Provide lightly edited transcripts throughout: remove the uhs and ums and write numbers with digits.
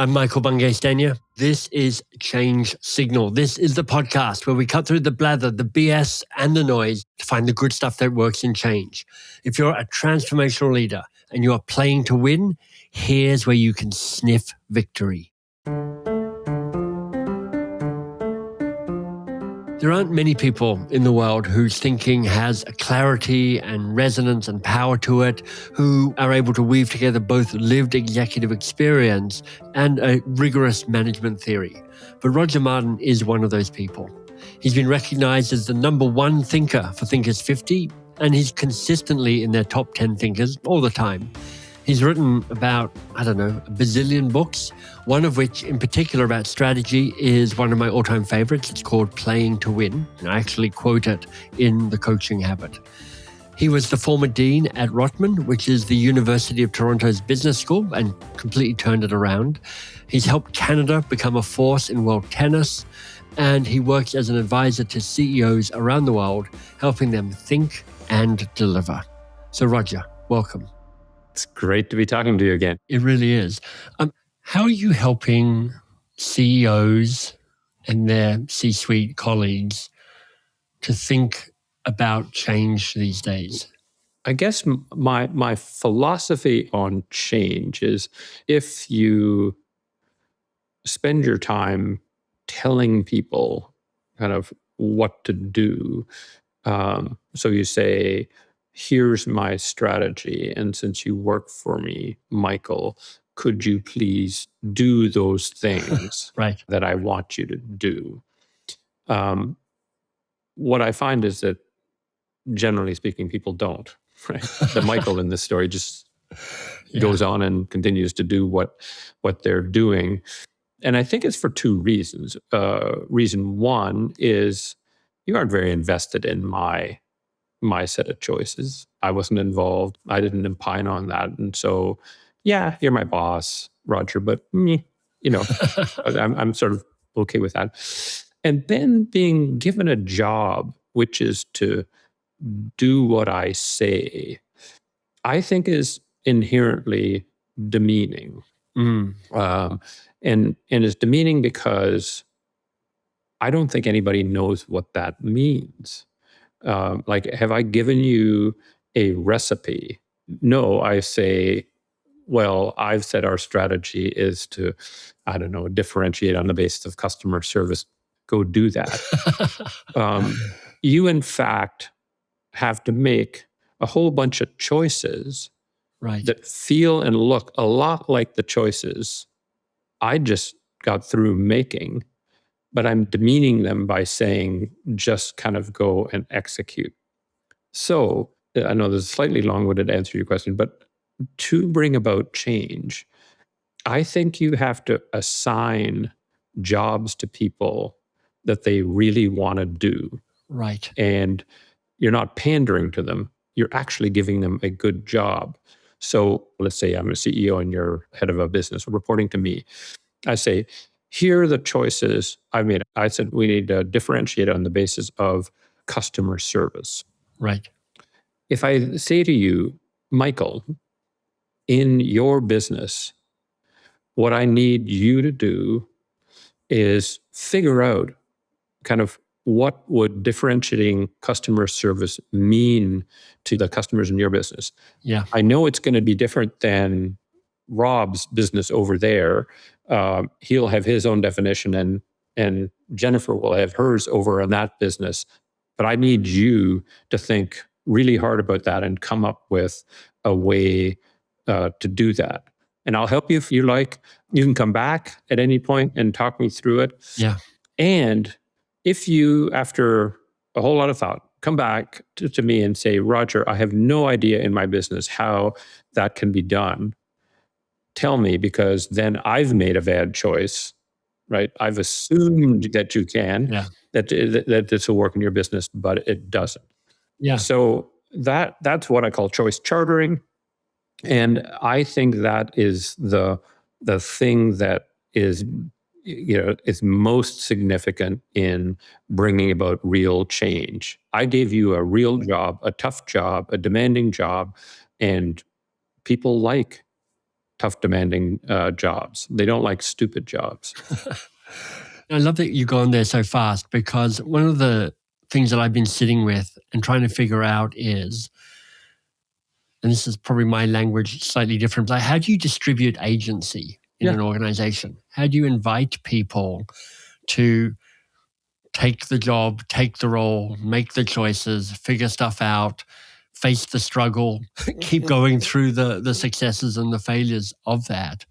I'm Michael Bungay-Stanier. This is Change Signal. This is the podcast where we cut through the blather, the BS, and the noise to find the good stuff that works in change. If you're a transformational leader and you are playing to win, here's where you can sniff victory. There aren't many people in the world whose thinking has a clarity and resonance and power to it, who are able to weave together both lived executive experience and a rigorous management theory. But Roger Martin is one of those people. He's been recognized as the number one thinker for Thinkers 50, and he's consistently in their top 10 thinkers all the time. He's written about, a bazillion books, one of which in particular about strategy is one of my all-time favorites. It's called Playing to Win. And I actually quote it in The Coaching Habit. He was the former dean at Rotman, which is the University of Toronto's business school, and completely turned it around. He's helped Canada become a force in world tennis, and he works as an advisor to CEOs around the world, helping them think and deliver. So Roger, welcome. It's great to be talking to you again. It really is. How are you helping CEOs and their C-suite colleagues to think about change these days? I guess my philosophy on change is if you spend your time telling people kind of what to do, so you say, here's my strategy. And since you work for me, Michael, could you please do those things right. that I want you to do? What I find is that generally speaking, people don't, right? The Michael in this story just goes on and continues to do what they're doing. And I think it's for two reasons. Reason one is you aren't very invested in my set of choices. I wasn't involved. I didn't opine on that. And so, yeah, you're my boss, Roger, but I'm sort of okay with that. And then being given a job, which is to do what I say, I think is inherently demeaning. And it's demeaning because I don't think anybody knows what that means. Have I given you a recipe? No, I say, well, I've said our strategy is to, differentiate on the basis of customer service. Go do that. You, in fact, have to make a whole bunch of choices that feel and look a lot like the choices I just got through making, but I'm demeaning them by saying, just kind of go and execute. So I know there's a slightly long-winded answer to your question, but to bring about change, I think you have to assign jobs to people that they really want to do. Right. And you're not pandering to them. You're actually giving them a good job. So let's say I'm a CEO and you're head of a business reporting to me. I say, here are the choices I made. I said, we need to differentiate on the basis of customer service. Right. If I say to you, Michael, in your business, what I need you to do is figure out kind of what would differentiating customer service mean to the customers in your business. Yeah. I know it's going to be different than Rob's business over there. He'll have his own definition and Jennifer will have hers over on that business. But I need you to think really hard about that and come up with a way to do that. And I'll help you if you like. You can come back at any point and talk me through it. Yeah. And if you, after a whole lot of thought, come back to me and say, Roger, I have no idea in my business how that can be done. Tell me, because then I've made a bad choice, right? I've assumed that you can, that this will work in your business, but it doesn't. Yeah. So that's what I call choice chartering. And I think that is the thing that is most significant in bringing about real change. I gave you a real job, a tough job, a demanding job, and people like tough, demanding jobs. They don't like stupid jobs. I love that you go on there so fast, because one of the things that I've been sitting with and trying to figure out is, and this is probably my language slightly different, but how do you distribute agency in an organization? How do you invite people to take the job, take the role, make the choices, figure stuff out, face the struggle, keep going through the successes and the failures of that?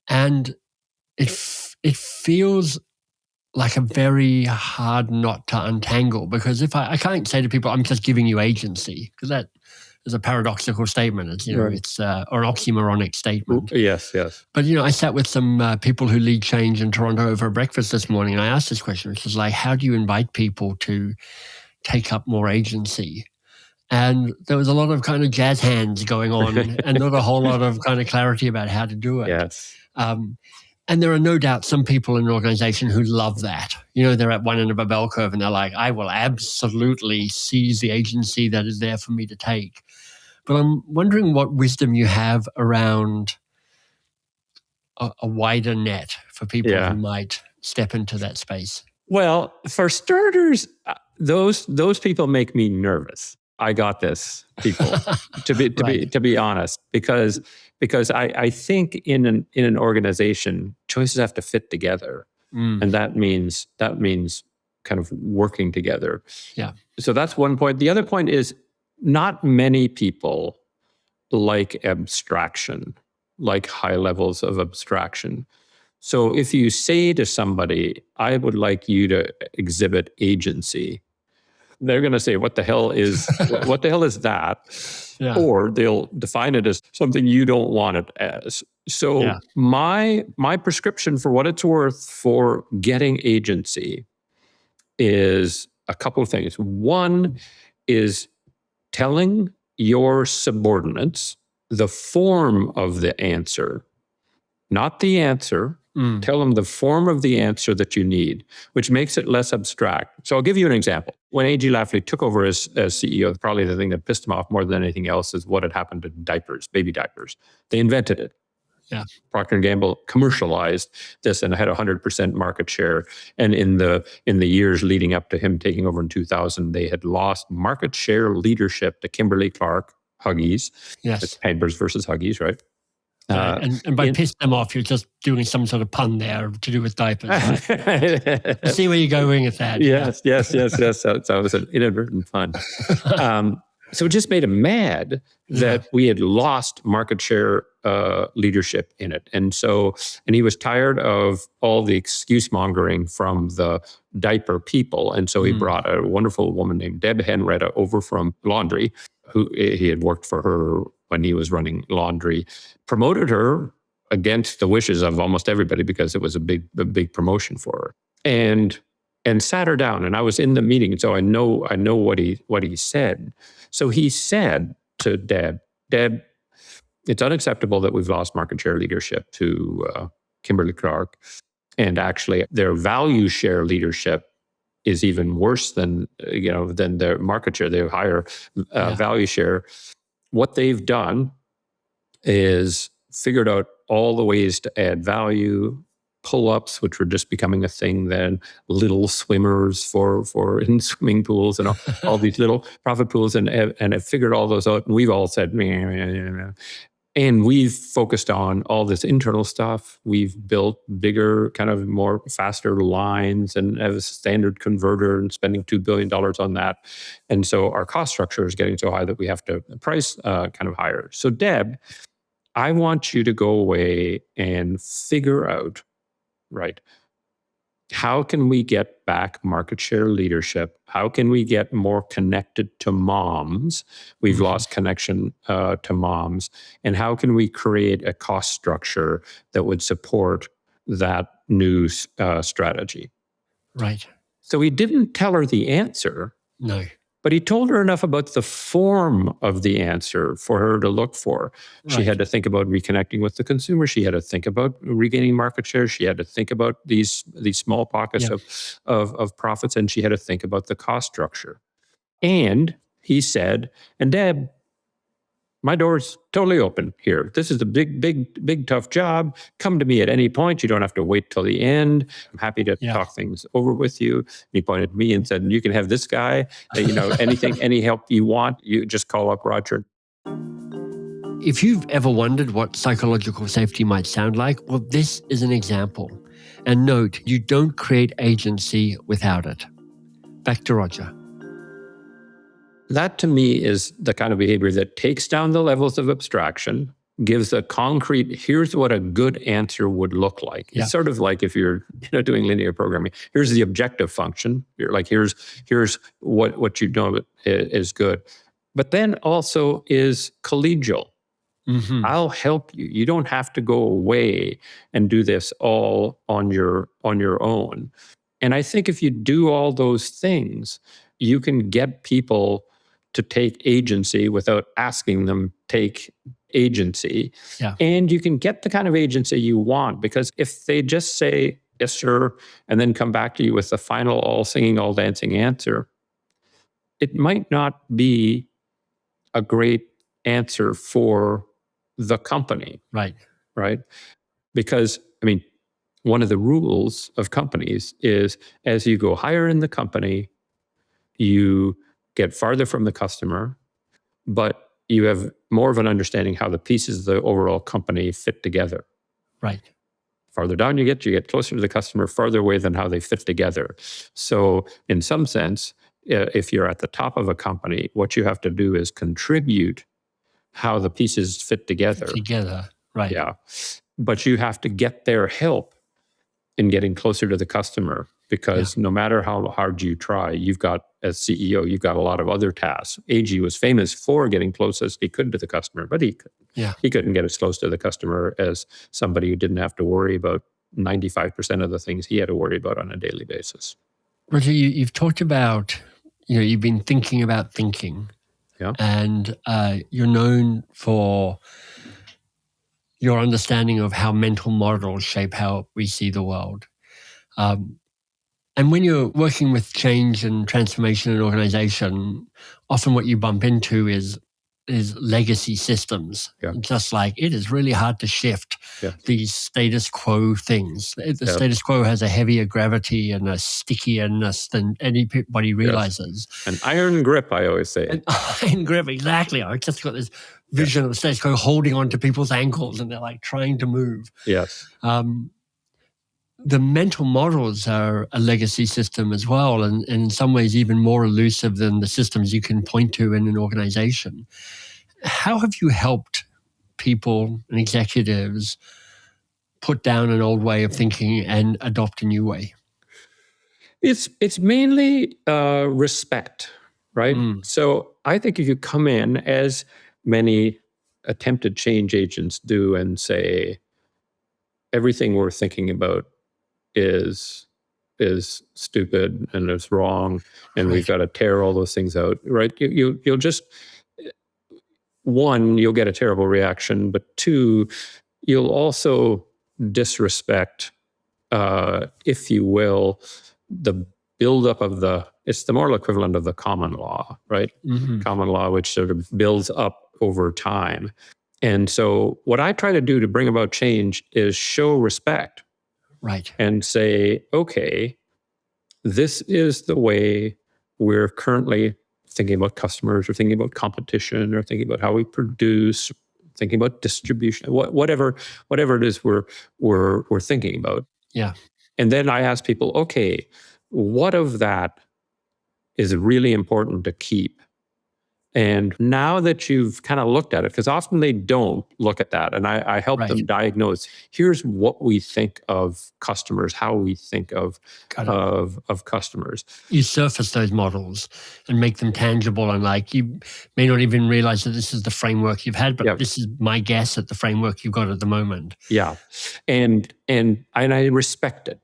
And it feels like a very hard knot to untangle, because if I can't say to people, I'm just giving you agency, because that is a paradoxical statement. It's, Right. it's or an oxymoronic statement. Yes. But, I sat with some people who lead change in Toronto over breakfast this morning, and I asked this question, which is like, how do you invite people to take up more agency? And there was a lot of kind of jazz hands going on and not a whole lot of kind of clarity about how to do it. Yes. And there are no doubt some people in an organization who love that. They're at one end of a bell curve and they're like, I will absolutely seize the agency that is there for me to take. But I'm wondering what wisdom you have around a wider net for people who might step into that space. Well, for starters, those people make me nervous. I got this, people, to be honest, because I think in an organization, choices have to fit together, and that means kind of working together. Yeah. So that's one point. The other point is, not many people like abstraction, like high levels of abstraction. So if you say to somebody, I would like you to exhibit agency, they're going to say, what the hell is that? Yeah. Or they'll define it as something you don't want it as. So my prescription, for what it's worth, for getting agency is a couple of things. One is telling your subordinates the form of the answer, not the answer. Tell them the form of the answer that you need, which makes it less abstract. So I'll give you an example. When A.G. Lafley took over as CEO, probably the thing that pissed him off more than anything else is what had happened to diapers, baby diapers. They invented it. Yeah. Procter & Gamble commercialized this and had 100% market share. And in the years leading up to him taking over in 2000, they had lost market share leadership to Kimberly-Clark, Huggies. Yes. It's Pampers versus Huggies, right? And by piss them off, you're just doing some sort of pun there to do with diapers. Right? I see where you're going with that. Yes. So it was an inadvertent pun. So it just made him mad that we had lost market share leadership in it. And he was tired of all the excuse mongering from the diaper people. And so he brought a wonderful woman named Deb Henretta over from Laundry, who he had worked for her when he was running Laundry, promoted her against the wishes of almost everybody because it was a big promotion for her, and sat her down. And I was in the meeting, so I know what he said. So he said to Deb, it's unacceptable that we've lost market share leadership to Kimberly-Clark, and actually their value share leadership is even worse than their market share. They have higher value share. What they've done is figured out all the ways to add value, pull-ups, which were just becoming a thing then, little swimmers for in swimming pools, and all these little profit pools, and have figured all those out. And we've all said, meh. And we've focused on all this internal stuff. We've built bigger, kind of more faster lines and have a standard converter and spending $2 billion on that. And so our cost structure is getting so high that we have to price kind of higher. So Deb, I want you to go away and figure out, right, how can we get back market share leadership? How can we get more connected to moms? We've lost connection to moms. And how can we create a cost structure that would support that new strategy? Right. So he didn't tell her the answer. No. But he told her enough about the form of the answer for her to look for. Right. She had to think about reconnecting with the consumer. She had to think about regaining market share. She had to think about these small pockets of profits, and she had to think about the cost structure. And he said, and Deb, my door's totally open here. This is a big, tough job. Come to me at any point. You don't have to wait till the end. I'm happy to talk things over with you. He pointed at me and said, you can have this guy. Anything, any help you want, you just call up Roger. If you've ever wondered what psychological safety might sound like, well, this is an example. And note, you don't create agency without it. Back to Roger. That to me is the kind of behavior that takes down the levels of abstraction, gives a concrete, here's what a good answer would look like. It's sort of like if you're doing linear programming. Here's the objective function. You're like, here's what you know is good. But then also is collegial. Mm-hmm. I'll help you. You don't have to go away and do this all on your own. And I think if you do all those things, you can get people to take agency without asking them take agency. Yeah. And you can get the kind of agency you want, because if they just say, yes, sir, and then come back to you with the final all singing, all dancing answer, it might not be a great answer for the company. Right. Because, one of the rules of companies is as you go higher in the company, you get farther from the customer, but you have more of an understanding how the pieces of the overall company fit together. Right. Farther down you get closer to the customer, farther away than how they fit together. So in some sense, if you're at the top of a company, what you have to do is contribute how the pieces fit together. Right. Yeah. But you have to get their help in getting closer to the customer, because no matter how hard you try, you've got, as CEO, you've got a lot of other tasks. AG was famous for getting close as he could to the customer, but he couldn't get as close to the customer as somebody who didn't have to worry about 95% of the things he had to worry about on a daily basis. Roger, you've talked about, you've been thinking about thinking. Yeah. And you're known for your understanding of how mental models shape how we see the world. And when you're working with change and transformation in an organization, often what you bump into is legacy systems. Yeah. Just like it is really hard to shift these status quo things. The status quo has a heavier gravity and a stickierness than anybody realizes. An iron grip, I always say. An iron grip, exactly. I've just got this vision of the status quo holding onto people's ankles and they're like trying to move. Yes. The mental models are a legacy system as well, and in some ways even more elusive than the systems you can point to in an organization. How have you helped people and executives put down an old way of thinking and adopt a new way? It's mainly respect, right? So I think if you come in, as many attempted change agents do, and say, everything we're thinking about is stupid and it's wrong, and we've got to tear all those things out, right? You'll just, one, you'll get a terrible reaction, but two, you'll also disrespect, if you will, the buildup of it's the moral equivalent of the common law, right? Mm-hmm. Common law, which sort of builds up over time. And so what I try to do to bring about change is show respect. Right. And say, okay, this is the way we're currently thinking about customers, or thinking about competition, or thinking about how we produce, thinking about distribution, whatever it is we're thinking about. Yeah. And then I ask people, okay, what of that is really important to keep? And now that you've kind of looked at it, because often they don't look at that, and I help them diagnose, here's what we think of customers, how we think of customers. You surface those models and make them tangible, and like you may not even realize that this is the framework you've had, but this is my guess at the framework you've got at the moment. Yeah. And I respect it.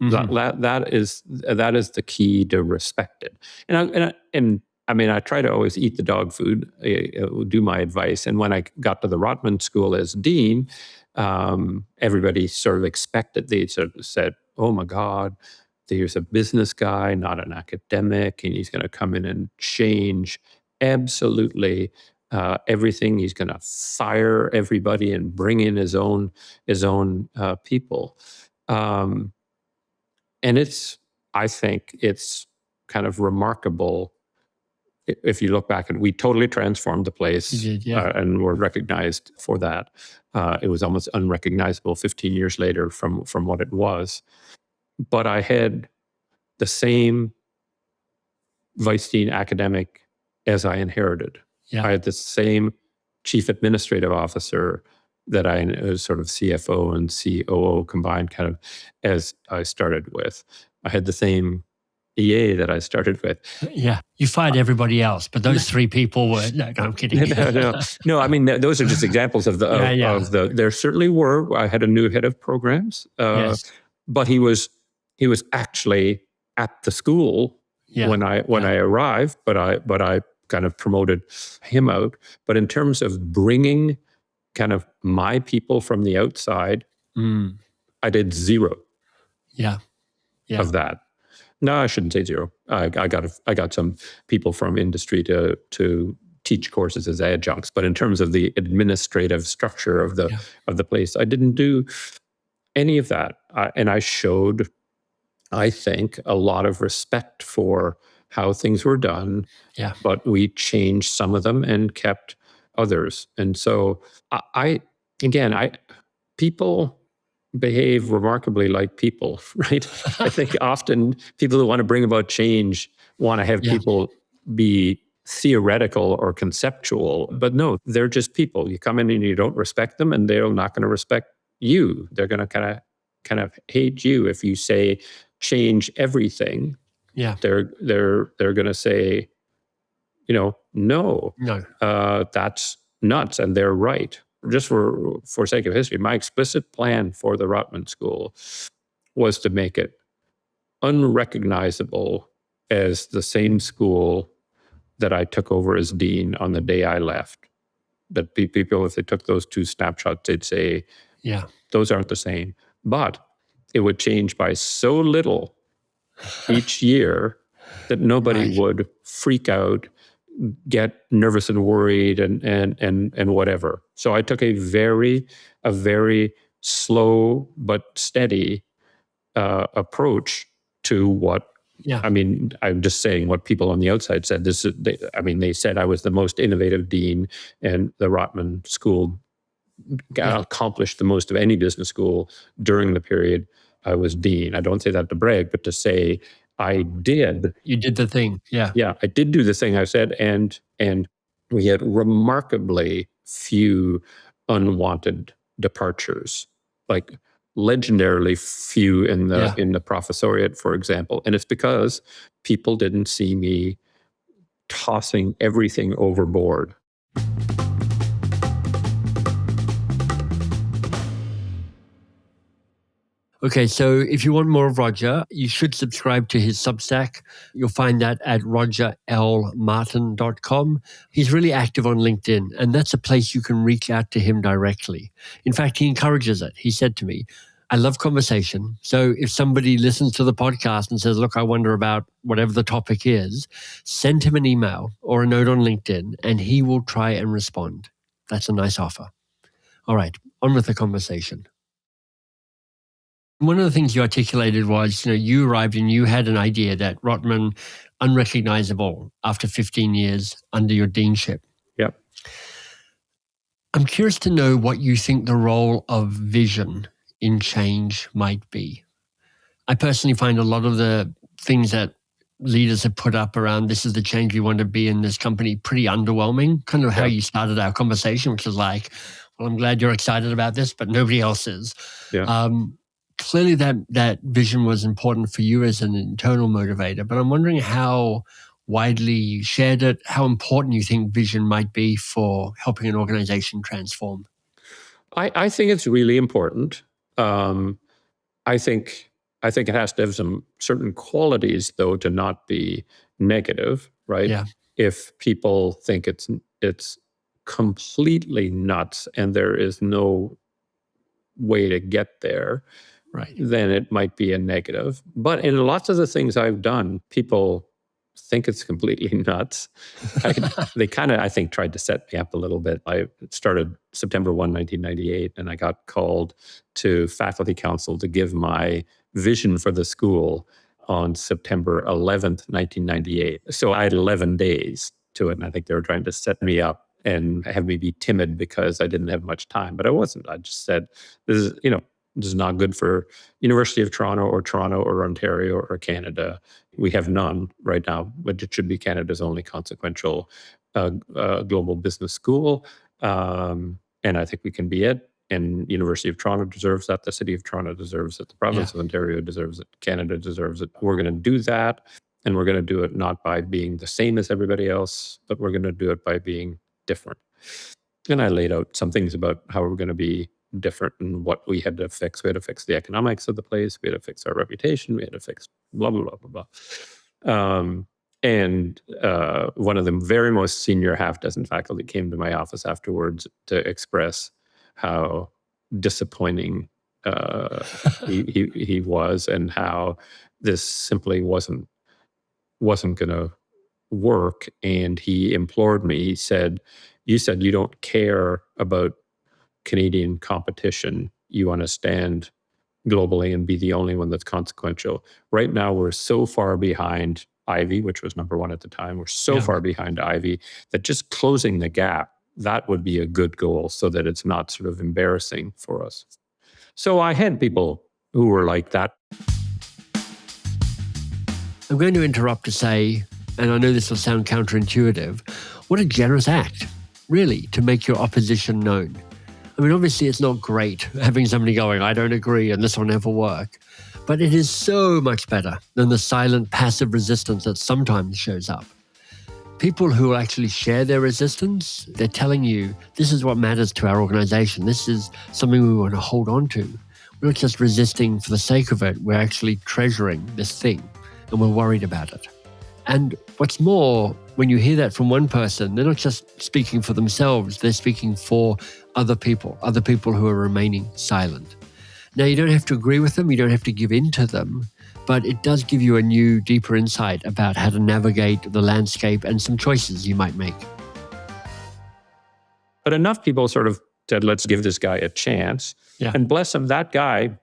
Mm-hmm. That is the key, to respect it. And I try to always eat the dog food, do my advice. And when I got to the Rotman School as dean, everybody sort of expected, they sort of said, oh my God, there's a business guy, not an academic, and he's going to come in and change absolutely everything. He's going to fire everybody and bring in his own people. And I think it's kind of remarkable if you look back, and we totally transformed the place. You did, yeah. And were recognized for that. It was almost unrecognizable 15 years later from what it was. But I had the same vice dean academic as I inherited. Yeah. I had the same chief administrative officer that I was sort of CFO and COO combined kind of as I started with. I had the same EA that I started with. Yeah. You fired everybody else, but those three people were, no, I'm kidding. No, I mean, those are just examples of the, there certainly were. I had a new head of programs, Yes. but he was actually at the school when I arrived, but I kind of promoted him out. But in terms of bringing kind of my people from the outside, I did zero of that. No, I shouldn't say zero. I got some people from industry to teach courses as adjuncts, but in terms of the administrative structure of the place, I didn't do any of that. And I showed, I think, a lot of respect for how things were done. Yeah. But we changed some of them and kept others. And so people behave remarkably like people, right? I think often people who want to bring about change want to have people be theoretical or conceptual, but no, they're just people. You come in and you don't respect them, and they're not going to respect you. They're going to kind of hate you if you say change everything. Yeah, they're going to say, no, that's nuts, and they're right. Just for sake of history, my explicit plan for the Rotman School was to make it unrecognizable as the same school that I took over as dean on the day I left. That people, if they took those two snapshots, they'd say, those aren't the same. But it would change by so little each year that nobody would freak out, get nervous and worried and whatever. So I took a very slow but steady approach to what. I mean, I'm just saying what people on the outside said. They said I was the most innovative dean, and the Rotman School accomplished the most of any business school during the period I was dean. I don't say that to brag, but to say I did. You did the thing. Yeah. Yeah, I did do the thing I said, and we had remarkably few unwanted departures, like legendarily few in the professoriate, for example. And it's because people didn't see me tossing everything overboard. Okay, so if you want more of Roger, you should subscribe to his Substack. You'll find that at rogerlmartin.com. He's really active on LinkedIn, and that's a place you can reach out to him directly. In fact, he encourages it. He said to me, I love conversation. So if somebody listens to the podcast and says, look, I wonder about whatever the topic is, send him an email or a note on LinkedIn, and he will try and respond. That's a nice offer. All right, on with the conversation. One of the things you articulated was, you arrived and you had an idea that Rotman, unrecognizable after 15 years under your deanship. Yep. I'm curious to know what you think the role of vision in change might be. I personally find a lot of the things that leaders have put up around this is the change we want to be in this company pretty underwhelming, kind of how you started our conversation, which is like, well, I'm glad you're excited about this, but nobody else is. Yeah. Clearly that vision was important for you as an internal motivator, but I'm wondering how widely you shared it, how important you think vision might be for helping an organization transform. I think it's really important. I think it has to have some certain qualities, though, to not be negative, right? Yeah. If people think it's completely nuts and there is no way to get there, right, then it might be a negative. But in lots of the things I've done, people think it's completely nuts. They kind of, I think, tried to set me up a little bit. I started September 1, 1998, and I got called to faculty council to give my vision for the school on September 11th, 1998. So I had 11 days to it, and I think they were trying to set me up and have me be timid because I didn't have much time. But I wasn't. I just said, this is not good for University of Toronto or Ontario or Canada. We have none right now, but it should be Canada's only consequential global business school. And I think we can be it. And University of Toronto deserves that. The City of Toronto deserves it. The Province of Ontario deserves it. Canada deserves it. We're going to do that. And we're going to do it not by being the same as everybody else, but we're going to do it by being different. And I laid out some things about how we're going to be different and what we had to fix. We had to fix the economics of the place. We had to fix our reputation. We had to fix blah, blah, blah, blah, blah. And one of the very most senior half dozen faculty came to my office afterwards to express how disappointing he was, and how this simply wasn't going to work. And he implored me. He said, "You said you don't care about Canadian competition. You want to stand globally and be the only one that's consequential. Right now, we're so far behind Ivy, which was number one at the time. We're so far behind Ivy that just closing the gap, that would be a good goal so that it's not sort of embarrassing for us." So I had people who were like that. I'm going to interrupt to say, and I know this will sound counterintuitive, what a generous act, really, to make your opposition known. I mean, obviously, it's not great having somebody going, "I don't agree and this will never work." But it is so much better than the silent, passive resistance that sometimes shows up. People who will actually share their resistance, they're telling you, this is what matters to our organization. This is something we want to hold on to. We're not just resisting for the sake of it. We're actually treasuring this thing, and we're worried about it. And what's more, when you hear that from one person, they're not just speaking for themselves, they're speaking for other people who are remaining silent. Now, you don't have to agree with them, you don't have to give in to them, but it does give you a new, deeper insight about how to navigate the landscape and some choices you might make. But enough people sort of said, let's give this guy a chance. Yeah. And bless him, that guy,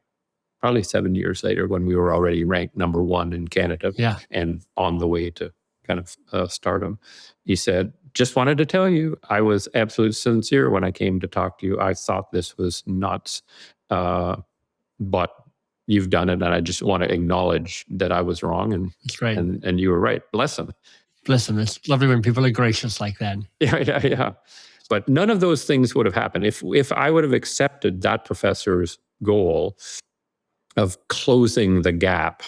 probably 7 years later, when we were already ranked number one in Canada and on the way to kind of stardom, he said, "Just wanted to tell you, I was absolutely sincere when I came to talk to you. I thought this was nuts, but you've done it, and I just want to acknowledge that I was wrong, and That's great. And you were right." Bless him. Bless them. It's lovely when people are gracious like that. Yeah. But none of those things would have happened if I would have accepted that professor's goal of closing the gap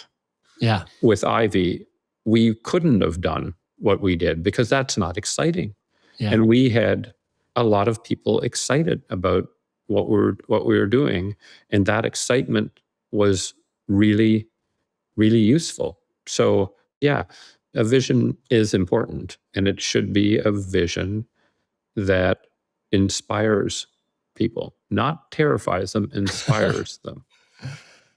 with Ivy. We couldn't have done what we did, because that's not exciting. Yeah. And we had a lot of people excited about what we were doing, and that excitement was really, really useful. So yeah, a vision is important, and it should be a vision that inspires people, not terrifies them, inspires them.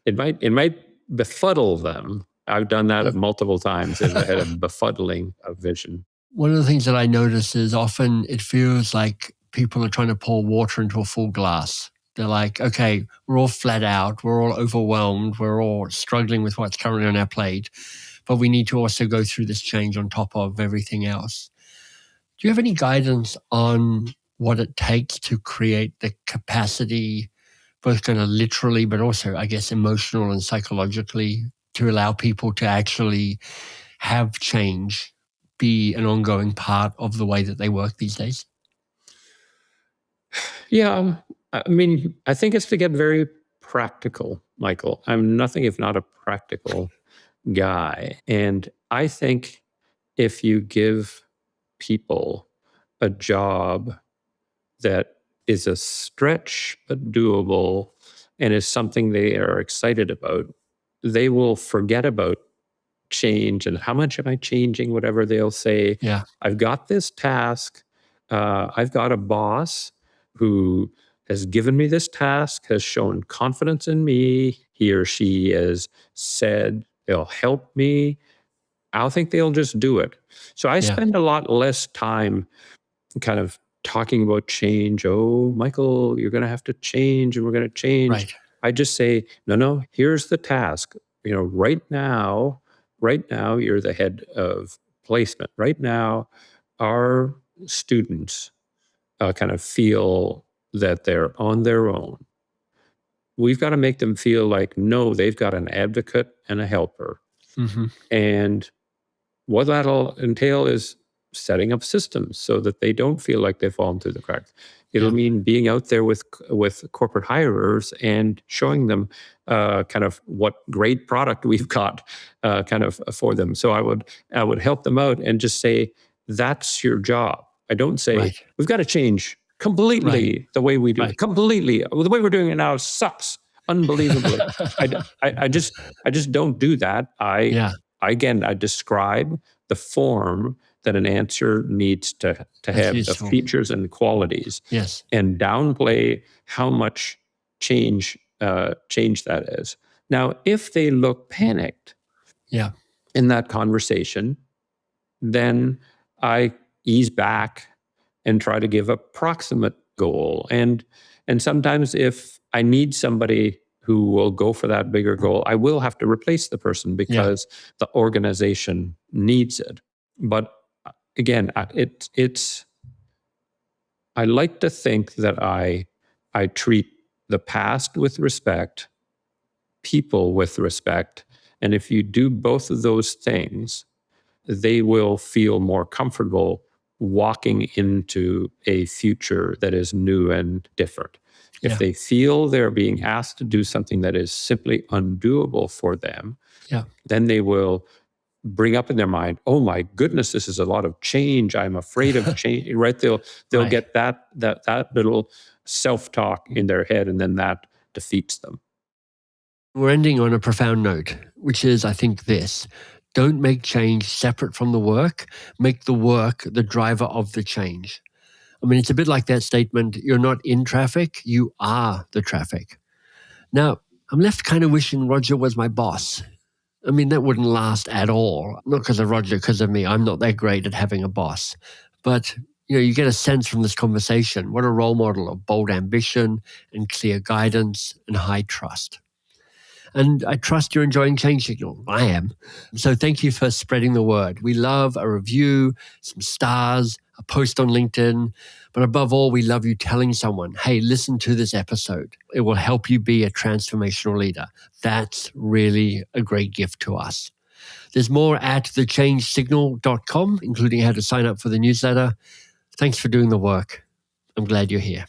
It might befuddle them. I've done that multiple times. I've had a befuddling of vision. One of the things that I notice is often it feels like people are trying to pour water into a full glass. They're like, okay, we're all flat out, we're all overwhelmed, we're all struggling with what's currently on our plate, but we need to also go through this change on top of everything else. Do you have any guidance on what it takes to create the capacity, both kind of literally, but also, I guess, emotional and psychologically, to allow people to actually have change be an ongoing part of the way that they work these days? Yeah, I mean, I think it's to get very practical, Michael. I'm nothing if not a practical guy. And I think if you give people a job that is a stretch but doable and is something they are excited about, they will forget about change and how much am I changing, whatever they'll say. Yeah. I've got this task. I've got a boss who has given me this task, has shown confidence in me. He or she has said they'll help me. I'll think they'll just do it. So I Yeah. spend a lot less time kind of talking about change. Oh, Michael, you're going to have to change and we're going to change. Right. I just say, no, here's the task. Right now, you're the head of placement. Right now, our students kind of feel that they're on their own. We've got to make them feel like, no, they've got an advocate and a helper. Mm-hmm. And what that'll entail is setting up systems so that they don't feel like they've fallen through the cracks. It'll mean being out there with corporate hirers and showing them kind of what great product we've got kind of for them. So I would help them out and just say, that's your job. I don't say, we've got to change completely the way we do it. Completely. The way we're doing it now sucks unbelievably. I just don't do that. I describe the form that an answer needs to have, useful. The features and qualities, and downplay how much change that is. Now, if they look panicked in that conversation, then I ease back and try to give a proximate goal. And sometimes if I need somebody who will go for that bigger goal, I will have to replace the person because the organization needs it. But again, I like to think that I treat the past with respect, people with respect, and if you do both of those things, they will feel more comfortable walking into a future that is new and different. If they feel they're being asked to do something that is simply undoable for them, then they will bring up in their mind, oh my goodness, this is a lot of change. I'm afraid of change, right? They'll get that little self-talk in their head, and then that defeats them. We're ending on a profound note, which is, I think, this. Don't make change separate from the work. Make the work the driver of the change. I mean, it's a bit like that statement, you're not in traffic, you are the traffic. Now, I'm left kind of wishing Roger was my boss. I mean, that wouldn't last at all. Not because of Roger, because of me. I'm not that great at having a boss. But, you get a sense from this conversation, what a role model of bold ambition and clear guidance and high trust. And I trust you're enjoying Change Signal. I am. So thank you for spreading the word. We love a review, some stars, a post on LinkedIn. But above all, we love you telling someone, hey, listen to this episode. It will help you be a transformational leader. That's really a great gift to us. There's more at thechangesignal.com, including how to sign up for the newsletter. Thanks for doing the work. I'm glad you're here.